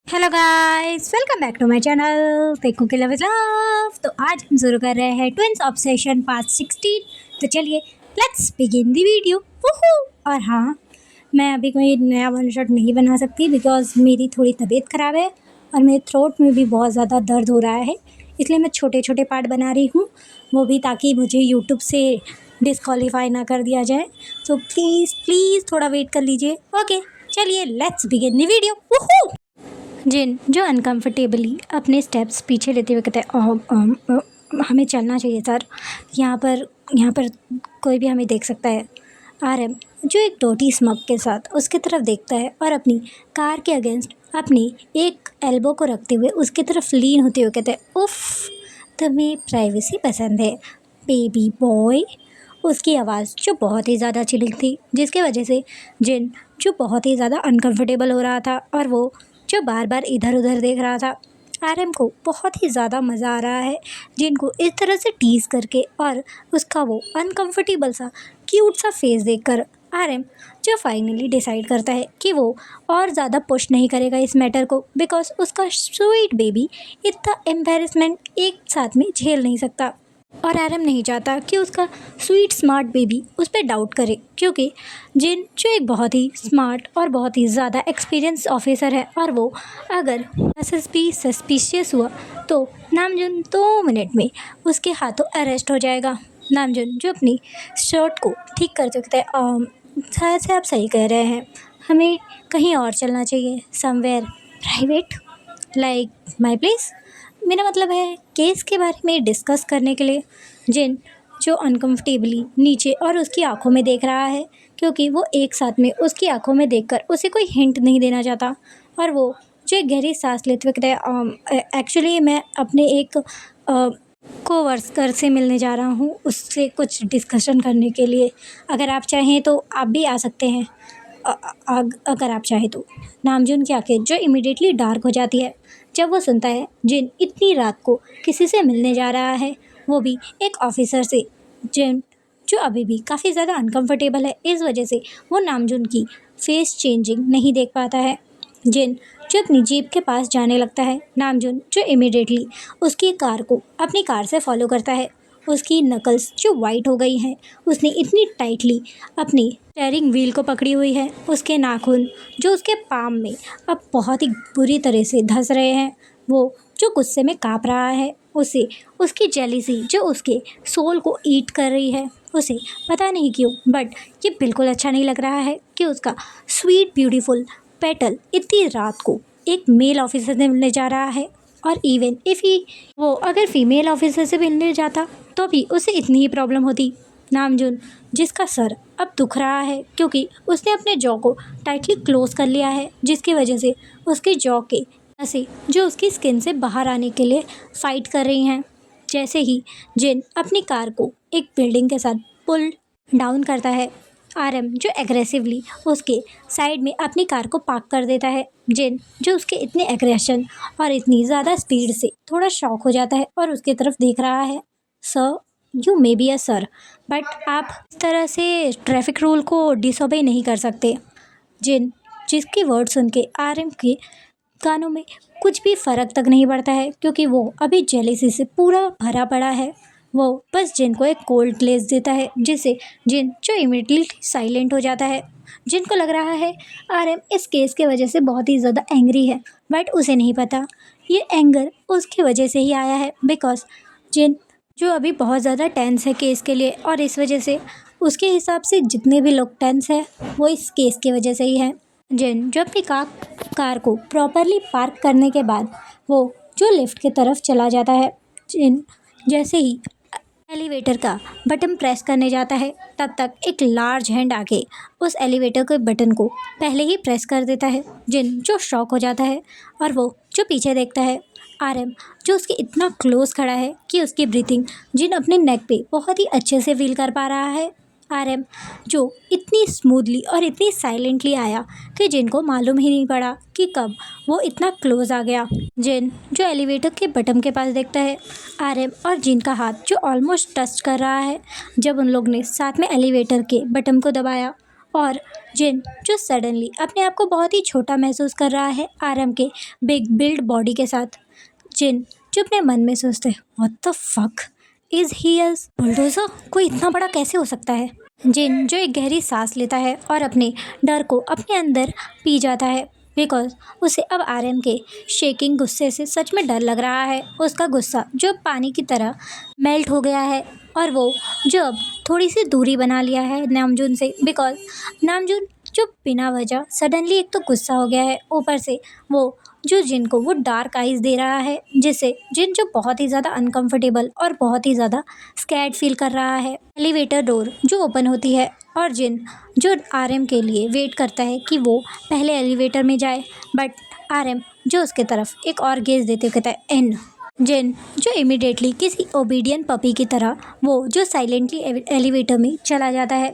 Hello guys, welcome back to my channel देखो कि love is love. तो आज हम शुरू कर रहे हैं ट्विंस ऑब्सेशन पार्ट 16। तो चलिए लेट्स बिगिन द वीडियो। और हाँ, मैं अभी कोई नया वन शॉट नहीं बना सकती बिकॉज मेरी थोड़ी तबीयत ख़राब है और मेरे थ्रोट में भी बहुत ज़्यादा दर्द हो रहा है, इसलिए मैं छोटे छोटे पार्ट बना रही हूँ, वो भी ताकि मुझे यूट्यूब से डिस्क्वालीफाई ना कर दिया जाए। तो प्लीज़ प्लीज़ थोड़ा वेट कर लीजिए। ओके चलिए लेट्स बिगिन द वीडियो। जिन जो अनकंफर्टेबली अपने स्टेप्स पीछे लेते हुए कहते हैं हमें चलना चाहिए सर, यहाँ पर कोई भी हमें देख सकता है। आरएम जो एक डोटी स्मग के साथ उसकी तरफ देखता है और अपनी कार के अगेंस्ट अपनी एक एल्बो को रखते हुए उसकी तरफ लीन होते हुए कहते हैं, उफ़ तुम्हें प्राइवेसी पसंद है बेबी बॉय। उसकी आवाज़ जो बहुत ही ज़्यादा चिलिंग थी, जिसकी वजह से जिन जो बहुत ही ज़्यादा अनकंफर्टेबल हो रहा था और वो जो बार बार इधर उधर देख रहा था। आरएम को बहुत ही ज़्यादा मज़ा आ रहा है जिनको इस तरह से टीज़ करके और उसका वो अनकंफर्टेबल सा क्यूट सा फेस देखकर। आरएम जो फाइनली डिसाइड करता है कि वो और ज़्यादा पुश नहीं करेगा इस मैटर को, बिकॉज उसका स्वीट बेबी इतना एम्बेरसमेंट एक साथ में झेल नहीं सकता और आरएम नहीं चाहता कि उसका स्वीट स्मार्ट बेबी उस पर डाउट करे, क्योंकि जिन जो एक बहुत ही स्मार्ट और बहुत ही ज़्यादा एक्सपीरियंस ऑफिसर है और वो अगर एसएसपी सस्पिशियस हुआ तो नामजुन 2 मिनट में उसके हाथों अरेस्ट हो जाएगा। नामजुन जो अपनी शर्ट को ठीक कर सकते हैं, शायद से आप सही कह रहे हैं, हमें कहीं और चलना चाहिए, somewhere private like my place. मेरा मतलब है केस के बारे में डिस्कस करने के लिए। जिन जो अनकंफर्टेबली नीचे और उसकी आंखों में देख रहा है, क्योंकि वो एक साथ में उसकी आंखों में देखकर उसे कोई हिंट नहीं देना चाहता। और वो जो एक गहरी सांस लेते हुए कहता है, एक्चुअली मैं अपने एक कोवर्कर से मिलने जा रहा हूँ, उससे कुछ डिस्कशन करने के लिए। अगर आप चाहें तो आप भी आ सकते हैं। अगर आप चाहें तो। नामजुन की आंखें जो इमिडिएटली डार्क हो जाती है जब वो सुनता है जिन इतनी रात को किसी से मिलने जा रहा है, वो भी एक ऑफिसर से। जिन जो अभी भी काफ़ी ज़्यादा अनकंफर्टेबल है, इस वजह से वो नामजुन की फेस चेंजिंग नहीं देख पाता है। जिन जो अपनी जीप के पास जाने लगता है। नामजुन जो इमिडिएटली उसकी कार को अपनी कार से फॉलो करता है। उसकी नकल्स जो वाइट हो गई हैं, उसने इतनी टाइटली अपनी स्टीयरिंग व्हील को पकड़ी हुई है। उसके नाखून जो उसके पाम में अब बहुत ही बुरी तरह से धंस रहे हैं। वो जो गुस्से में काँप रहा है, उसे उसकी जेलिसी जो उसके सोल को ईट कर रही है। उसे पता नहीं क्यों बट ये बिल्कुल अच्छा नहीं लग रहा है कि उसका स्वीट ब्यूटीफुल पेटल इतनी रात को एक मेल ऑफिसर से मिलने जा रहा है। और इवन इफ़ ही वो अगर फीमेल ऑफिसर से मिलने जाता तो भी उसे इतनी ही प्रॉब्लम होती। नामजुन जिसका सर अब दुख रहा है क्योंकि उसने अपने जॉ को टाइटली क्लोज कर लिया है, जिसकी वजह से उसके जॉ के नसें जो उसकी स्किन से बाहर आने के लिए फाइट कर रही हैं। जैसे ही जिन अपनी कार को एक बिल्डिंग के साथ पुल डाउन करता है, आरएम जो एग्रेसिवली उसके साइड में अपनी कार को पार्क कर देता है। जिन जो उसके इतने एग्रेशन और इतनी ज़्यादा स्पीड से थोड़ा शॉक हो जाता है और उसकी तरफ देख रहा है। Sir, you may be a sir, but आप इस तरह से ट्रैफिक रूल को डिसोबे नहीं कर सकते। जिन जिसके वर्ड सुन के आरएम के कानों में कुछ भी फ़र्क तक नहीं पड़ता है, क्योंकि वो अभी जेलिसी से पूरा भरा पड़ा है। वो बस जिन को एक कोल्ड ग्लेज देता है, जिससे जिन जो इमीडिएटली साइलेंट हो जाता है। जिनको लग रहा है आरएम इस केस के वजह से बहुत ही ज़्यादा एंग्री है, बट उसे नहीं पता ये एंगर उसकी वजह से ही आया है, बिकॉज जिन जो अभी बहुत ज़्यादा टेंस है केस के लिए, और इस वजह से उसके हिसाब से जितने भी लोग टेंस हैं वो इस केस की वजह से ही है। जिन जो अपनी कार को प्रॉपरली पार्क करने के बाद वो जो लिफ्ट की तरफ चला जाता है। जिन जैसे ही एलिवेटर का बटन प्रेस करने जाता है, तब तक एक लार्ज हैंड आके उस एलिवेटर के बटन को पहले ही प्रेस कर देता है। जिन जो शॉक हो जाता है और वो जो पीछे देखता है, आरएम जो उसके इतना क्लोज खड़ा है कि उसकी ब्रीथिंग जिन अपने नेक पे बहुत ही अच्छे से फील कर पा रहा है। आरएम जो इतनी स्मूथली और इतनी साइलेंटली आया कि जिनको मालूम ही नहीं पड़ा कि कब वो इतना क्लोज आ गया। जिन जो एलिवेटर के बटन के पास देखता है, आरएम और जिन का हाथ जो ऑलमोस्ट टच कर रहा है जब उन लोग ने साथ में एलिवेटर के बटन को दबाया। और जिन जो सडनली अपने आप को बहुत ही छोटा महसूस कर रहा है आरएम के बिग बिल्ड बॉडी के साथ। जिन जो अपने मन में सोचते हैं, what the fuck is he us bulldozer, कोई इतना बड़ा कैसे हो सकता है। जिन जो एक गहरी सांस लेता है और अपने डर को अपने अंदर पी जाता है, बिकॉज उसे अब आरएम के शेकिंग गुस्से से सच में डर लग रहा है। उसका गुस्सा जो पानी की तरह मेल्ट हो गया है और वो जो अब थोड़ी सी दूरी बना लिया है नामजून से, बिकॉज नामजून जो बिना वजह सडनली एक तो गुस्सा हो गया है, ऊपर से वो जो जिन को वो डार्क आइज दे रहा है, जिससे जिन जो बहुत ही ज़्यादा अनकंफर्टेबल और बहुत ही ज़्यादा स्कैर्ड फील कर रहा है। एलिवेटर डोर जो ओपन होती है और जिन जो आरएम के लिए वेट करता है कि वो पहले एलिवेटर में जाए, बट आरएम जो उसके तरफ एक और गेज देते कहता है एन। जिन जो इमिडिएटली किसी ओबीडियंट पपी की तरह वो जो साइलेंटली एलिवेटर में चला जाता है।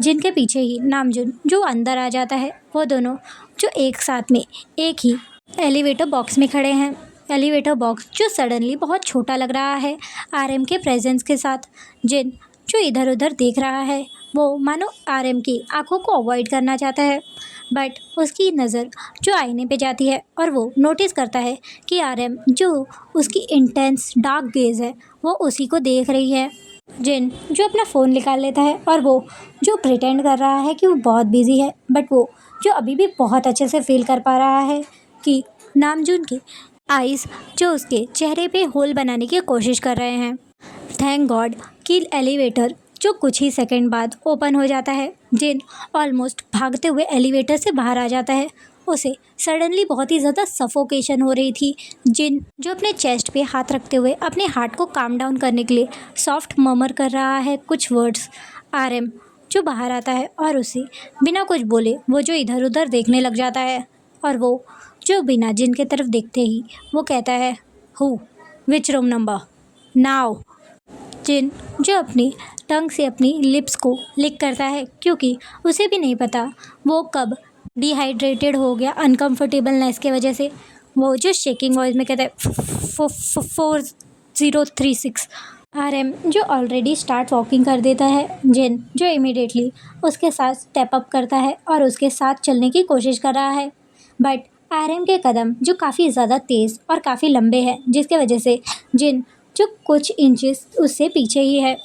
जिनके पीछे ही नामजुन जो अंदर आ जाता है। वो दोनों जो एक साथ में एक ही एलिवेटर बॉक्स में खड़े हैं। एलिवेटर बॉक्स जो सडनली बहुत छोटा लग रहा है आरएम के प्रेजेंस के साथ। जिन जो इधर उधर देख रहा है, वो मानो आरएम की आंखों को अवॉइड करना चाहता है, बट उसकी नज़र जो आईने पे जाती है और वो नोटिस करता है कि आरएम जो उसकी इंटेंस डार्क गेज है वो उसी को देख रही है। जिन जो अपना फ़ोन निकाल लेता है और वो जो प्रिटेंड कर रहा है कि वो बहुत बिजी है, बट वो जो अभी भी बहुत अच्छे से फील कर पा रहा है कि नामजून की आइज़ जो उसके चेहरे पे होल बनाने की कोशिश कर रहे हैं। थैंक गॉड कि एलिवेटर जो कुछ ही सेकंड बाद ओपन हो जाता है। जिन ऑलमोस्ट भागते हुए एलिवेटर से बाहर आ जाता है। उसे सडनली बहुत ही ज़्यादा सफोकेशन हो रही थी। जिन जो अपने चेस्ट पे हाथ रखते हुए अपने हार्ट को काम डाउन करने के लिए सॉफ्ट मर्मर कर रहा है कुछ वर्ड्स। आरएम जो बाहर आता है और उसे बिना कुछ बोले वो जो इधर उधर देखने लग जाता है और वो जो बिना जिन के तरफ देखते ही वो कहता है who which room number now. जिन जो अपनी टंग से अपनी लिप्स को लिक करता है क्योंकि उसे भी नहीं पता वो कब डिहाइड्रेटेड हो गया अनकंफर्टेबलनेस के वजह से। वो जो शेकिंग वॉइस में कहता है 4036। आरएम जो ऑलरेडी स्टार्ट वॉकिंग कर देता है। जिन जो इमीडिएटली उसके साथ स्टेप अप करता है और उसके साथ चलने की कोशिश कर रहा है, बट आरएम के कदम जो काफ़ी ज़्यादा तेज़ और काफ़ी लंबे हैं, जिसके वजह से जिन जो कुछ इंचेस उससे पीछे ही है।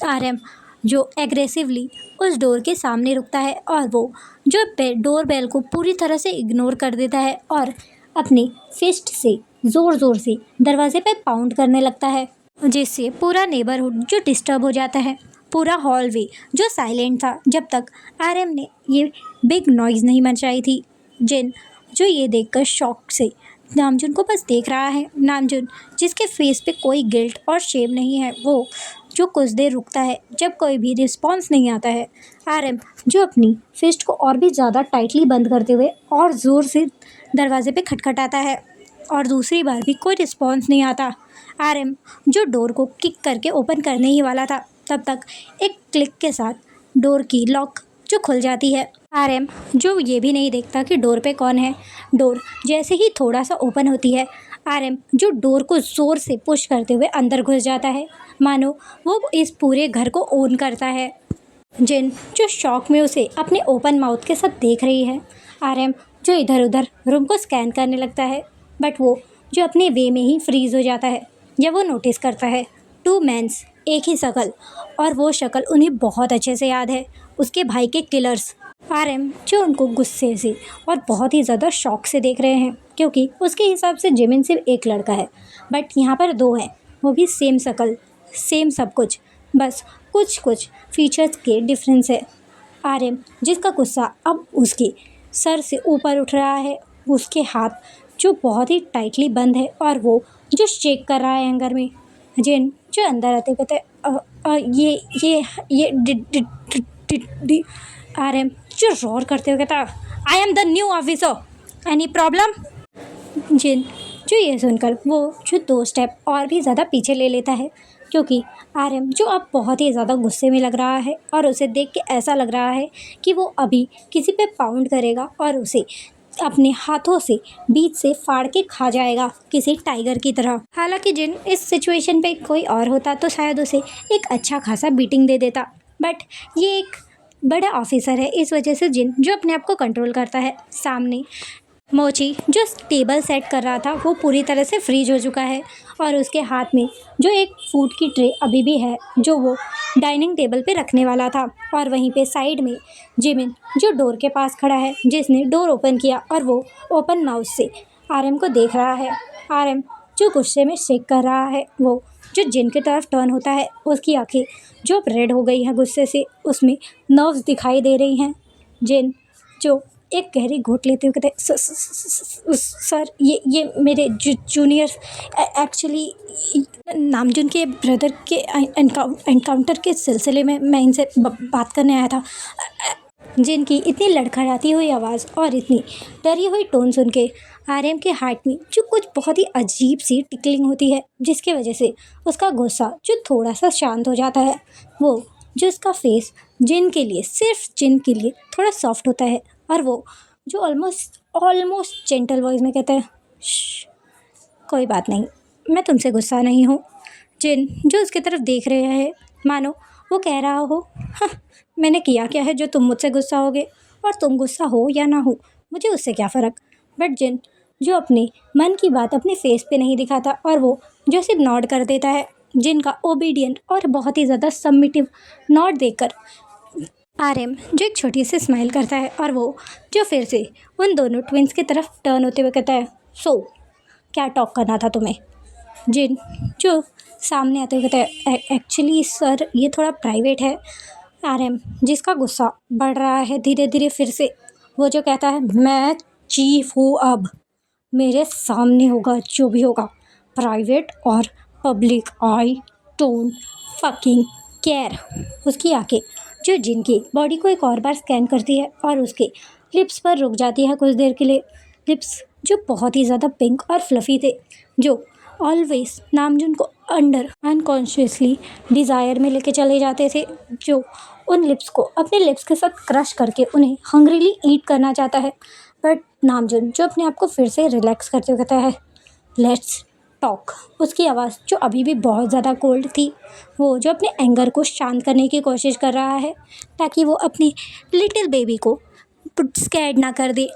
आरएम जो एग्रेसिवली उस डोर के सामने रुकता है और वो जो डोर बेल को पूरी तरह से इग्नोर कर देता है और अपनी फिस्ट से ज़ोर ज़ोर से दरवाजे पे पाउंड करने लगता है, जिससे पूरा नेबरहुड जो डिस्टर्ब हो जाता है। पूरा हॉलवे जो साइलेंट था जब तक आरएम ने ये बिग नॉइज़ नहीं मचाई थी। जिन जो ये देखकर शॉक से नामजुन को बस देख रहा है। नामजुन जिसके फेस पे कोई गिल्ट और शेम नहीं है, वो जो कुछ देर रुकता है जब कोई भी रिस्पॉन्स नहीं आता है। आरएम जो अपनी फिस्ट को और भी ज़्यादा टाइटली बंद करते हुए और ज़ोर से दरवाजे पे खटखटाता है और दूसरी बार भी कोई रिस्पॉन्स नहीं आता। आरएम जो डोर को किक करके ओपन करने ही वाला था, तब तक एक क्लिक के साथ डोर की लॉक जो खुल जाती है। आरएम जो ये भी नहीं देखता कि डोर पे कौन है। डोर जैसे ही थोड़ा सा ओपन होती है, आरएम जो डोर को ज़ोर से पुश करते हुए अंदर घुस जाता है, मानो वो इस पूरे घर को ओन करता है। जिन जो शॉक में उसे अपने ओपन माउथ के साथ देख रही है। आरएम जो इधर उधर रूम को स्कैन करने लगता है, बट वो जो अपने वे में ही फ्रीज़ हो जाता है जब वो नोटिस करता है टू मैन्स एक ही शक्ल, और वो शक्ल उन्हें बहुत अच्छे से याद है, उसके भाई के किलर्स। आरएम जो उनको गुस्से से और बहुत ही ज़्यादा शौक से देख रहे हैं क्योंकि उसके हिसाब से जिमिन सिर्फ एक लड़का है, बट यहाँ पर दो हैं, वो भी सेम शक्ल सेम सब कुछ, बस कुछ कुछ फीचर्स के डिफरेंस है। आरएम जिसका गुस्सा अब उसके सर से ऊपर उठ रहा है, उसके हाथ जो बहुत ही टाइटली बंद है और वो जो शेक कर रहा है एंगर में। जिन जो अंदर आते कहते ये आरएम जो रोर करते हुए कहता I am the new officer, any problem. जिन जो ये सुनकर वो जो 2 स्टेप और भी ज़्यादा पीछे ले लेता है क्योंकि आरएम जो अब बहुत ही ज़्यादा गुस्से में लग रहा है और उसे देख के ऐसा लग रहा है कि वो अभी किसी पे पाउंड करेगा और उसे अपने हाथों से बीच से फाड़ के खा जाएगा किसी टाइगर की तरह। हालांकि जिन इस सिचुएशन पे कोई और होता तो शायद उसे एक अच्छा खासा बीटिंग दे देता, बट ये एक बड़ा ऑफिसर है, इस वजह से जिन जो अपने आप को कंट्रोल करता है। सामने मोची जो टेबल सेट कर रहा था वो पूरी तरह से फ्रीज हो चुका है और उसके हाथ में जो एक फूड की ट्रे अभी भी है जो वो डाइनिंग टेबल पे रखने वाला था। और वहीं पे साइड में जिमिन जो डोर के पास खड़ा है, जिसने डोर ओपन किया और वो ओपन माउथ से आरएम को देख रहा है। आरएम जो गुस्से में शेक कर रहा है, वो जो जिन की तरफ टर्न होता है उसकी आंखें जो अब रेड हो गई हैं गुस्से से, उसमें नर्व्स दिखाई दे रही हैं। जिन जो एक गहरी घूंट लेते हुए कहते हैं, सर ये मेरे जूनियर एक्चुअली नामजुन के ब्रदर के एनकाउंटर के सिलसिले में मैं इनसे बात करने आया था। जिनकी इतनी लड़खड़ाती हुई आवाज़ और इतनी डरी हुई टोन सुन के आरएम के हार्ट में जो कुछ बहुत ही अजीब सी टिकलिंग होती है, जिसकी वजह से उसका गुस्सा जो थोड़ा सा शांत हो जाता है। वो जो उसका फेस जिन के लिए, सिर्फ जिन के लिए थोड़ा सॉफ्ट होता है और वो जो ऑलमोस्ट जेंटल वॉइस में कहता है, "श्श, कोई बात नहीं, मैं तुमसे गुस्सा नहीं हूँ।" जिन जो उसकी तरफ देख रहे हैं मानो वो कह रहा हो, "हाँ, मैंने किया क्या है जो तुम मुझसे गुस्सा होगे, और तुम गुस्सा हो या ना हो मुझे उससे क्या फ़र्क।" बट जिन जो अपने मन की बात अपने फेस पे नहीं दिखाता और वो जो सिर्फ नॉड कर देता है। जिनका ओबीडियंट और बहुत ही ज़्यादा सबमिटिव नॉड देखकर आरएम जो एक छोटी सी स्माइल करता है और वो जो फिर से उन दोनों ट्विंस की तरफ टर्न होते हुए कहता है, "सो क्या टॉक करना था तुम्हें?" जिन जो सामने आते हुए कहता है, एक्चुअली सर ये थोड़ा प्राइवेट है।" आरएम जिसका गुस्सा बढ़ रहा है धीरे धीरे फिर से, वो जो कहता है, "मैं चीफ हूँ, अब मेरे सामने होगा जो भी होगा, प्राइवेट और public, I don't fucking care." उसकी आंखें जो जिनकी बॉडी को एक और बार स्कैन करती है और उसके लिप्स पर रुक जाती है कुछ देर के लिए। लिप्स जो बहुत ही ज़्यादा पिंक और फ्लफ़ी थे, जो ऑलवेज नामजुन को अंडर अनकॉन्शियसली डिज़ायर में लेके चले जाते थे, जो उन लिप्स को अपने लिप्स के साथ क्रश करके उन्हें हंग्रीली ईट करना चाहता है। बट नामजुन जो अपने आप को फिर से रिलैक्स करते हुए कहता है, "लेट्स टॉक।" उसकी आवाज़ जो अभी भी बहुत ज़्यादा कोल्ड थी, वो जो अपने एंगर को शांत करने की कोशिश कर रहा है ताकि वो अपनी लिटिल बेबी को स्कैर्ड ना कर दे।